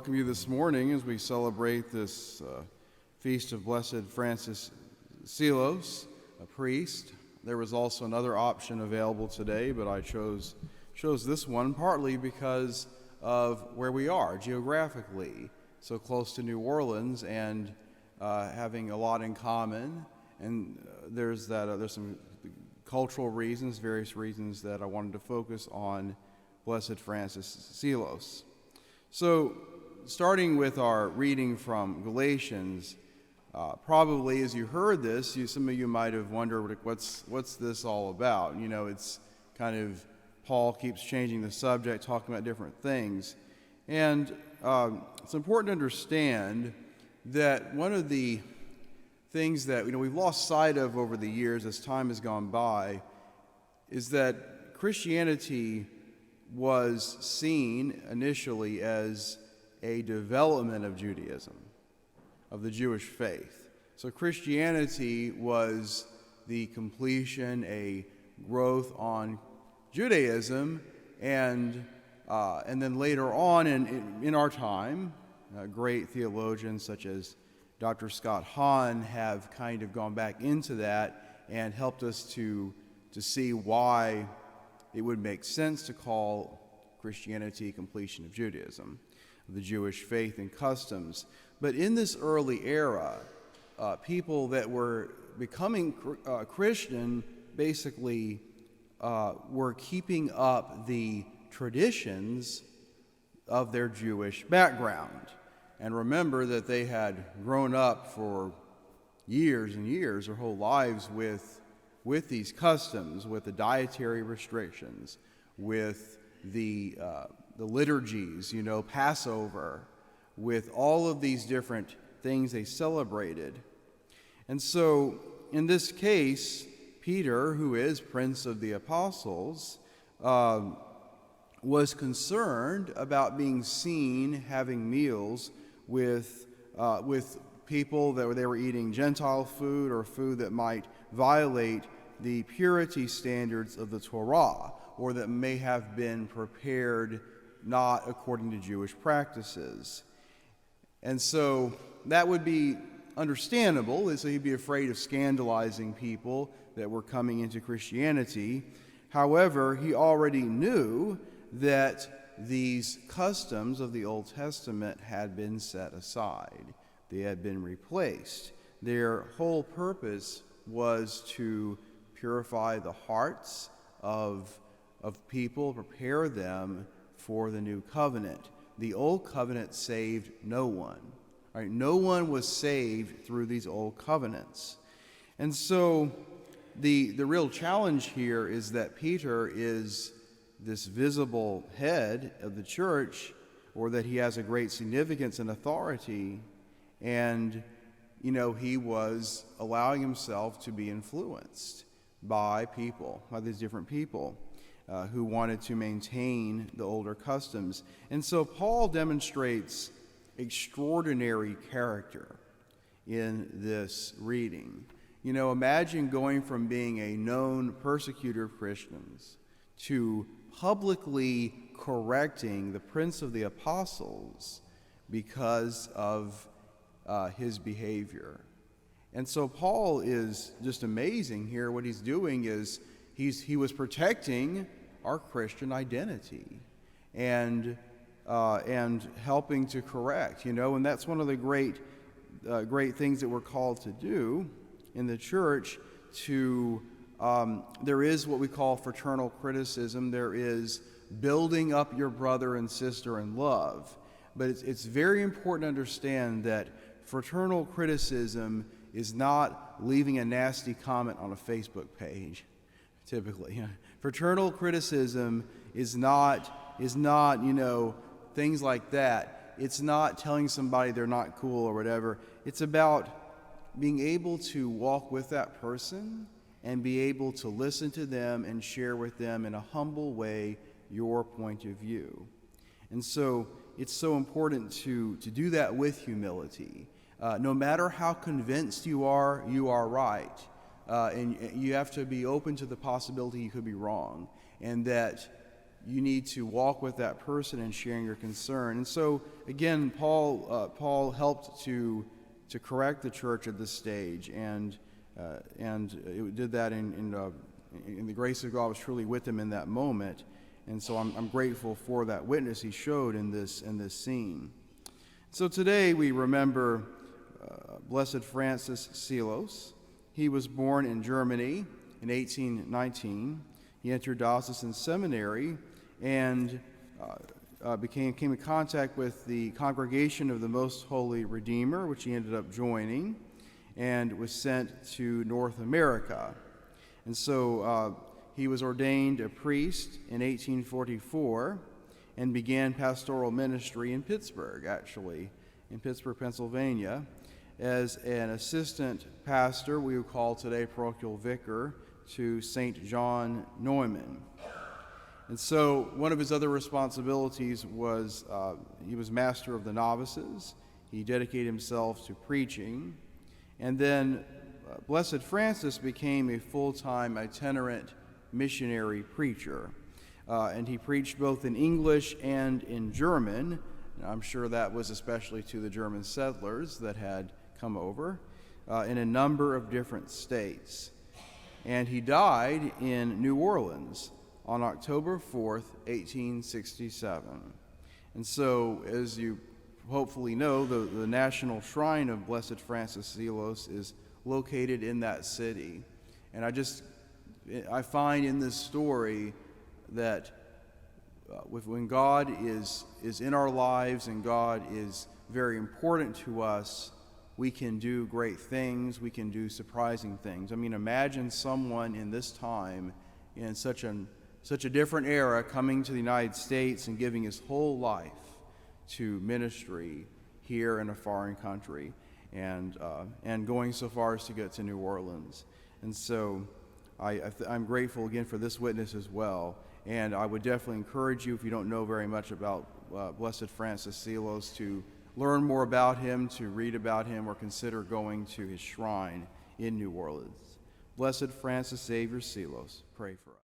Welcome you this morning as we celebrate this feast of Blessed Francis Sealos, a priest. There was also another option available today, but I chose this one partly because of where we are geographically, so close to New Orleans and having a lot in common. And there's some cultural reasons, various reasons that I wanted to focus on Blessed Francis Sealos. So, starting with our reading from Galatians, probably as you heard this, some of you might have wondered, what's this all about? You know, it's kind of, Paul keeps changing the subject, talking about different things. And it's important to understand that one of the things that we've lost sight of over the years as time has gone by is that Christianity was seen initially as a development of Judaism, of the Jewish faith. So Christianity was the completion, a growth on Judaism, and then later on in our time, great theologians such as Dr. Scott Hahn have kind of gone back into that and helped us to see why it would make sense to call Christianity completion of Judaism, the Jewish faith and customs. But in this early era, people that were becoming Christian basically were keeping up the traditions of their Jewish background. And remember that they had grown up for years and years, their whole lives, with these customs, with the dietary restrictions, with the liturgies, Passover, with all of these different things they celebrated. And so, in this case, Peter, who is Prince of the Apostles, was concerned about being seen having meals with people that they were eating Gentile food or food that might violate the purity standards of the Torah, or that may have been prepared not according to Jewish practices. And so that would be understandable, so he'd be afraid of scandalizing people that were coming into Christianity. However, he already knew that these customs of the Old Testament had been set aside. They had been replaced. Their whole purpose was to purify the hearts of people, prepare them for the new covenant. The old covenant saved no one. Right? No one was saved through these old covenants. And so the real challenge here is that Peter is this visible head of the church, or that he has a great significance and authority, and he was allowing himself to be influenced by these different people who wanted to maintain the older customs. And so Paul demonstrates extraordinary character in this reading. Imagine going from being a known persecutor of Christians to publicly correcting the Prince of the Apostles because of his behavior. And so Paul is just amazing here. What he's doing is he was protecting our Christian identity and helping to correct, and that's one of the great things that we're called to do in the church. There is what we call fraternal criticism. There is building up your brother and sister in love. But it's very important to understand that fraternal criticism is not leaving a nasty comment on a Facebook page, typically. Fraternal criticism is not things like that. It's not telling somebody they're not cool or whatever. It's about being able to walk with that person and be able to listen to them and share with them in a humble way your point of view. And so it's so important to do that with humility. No matter how convinced you are right. And you have to be open to the possibility you could be wrong. And that you need to walk with that person and sharing your concern. And so, again, Paul helped to correct the church at this stage, and it did that in the grace of God was truly with him in that moment. And so I'm grateful for that witness he showed in this scene. So today we remember Blessed Francis Seelos. He was born in Germany in 1819. He entered diocesan seminary and came in contact with the Congregation of the Most Holy Redeemer, which he ended up joining, and was sent to North America. And so he was ordained a priest in 1844 and began pastoral ministry in Pittsburgh, Pennsylvania, as an assistant pastor, we would call today parochial vicar, to St. John Neumann. And so one of his other responsibilities was he was master of the novices. He dedicated himself to preaching. And then Blessed Francis became a full-time itinerant missionary preacher. And he preached both in English and in German. And I'm sure that was especially to the German settlers that had come over in a number of different states. And he died in New Orleans on October 4th, 1867. And so, as you hopefully know, the National Shrine of Blessed Francis Seelos is located in that city. And I find in this story that when God is in our lives and God is very important to us, we can do great things, we can do surprising things. I mean, imagine someone in this time, in such a different era, coming to the United States and giving his whole life to ministry here in a foreign country, and going so far as to get to New Orleans. And so I'm grateful again for this witness as well. And I would definitely encourage you, if you don't know very much about Blessed Francis Seelos, to learn more about him, to read about him, or consider going to his shrine in New Orleans. Blessed Francis Xavier Seelos, pray for us.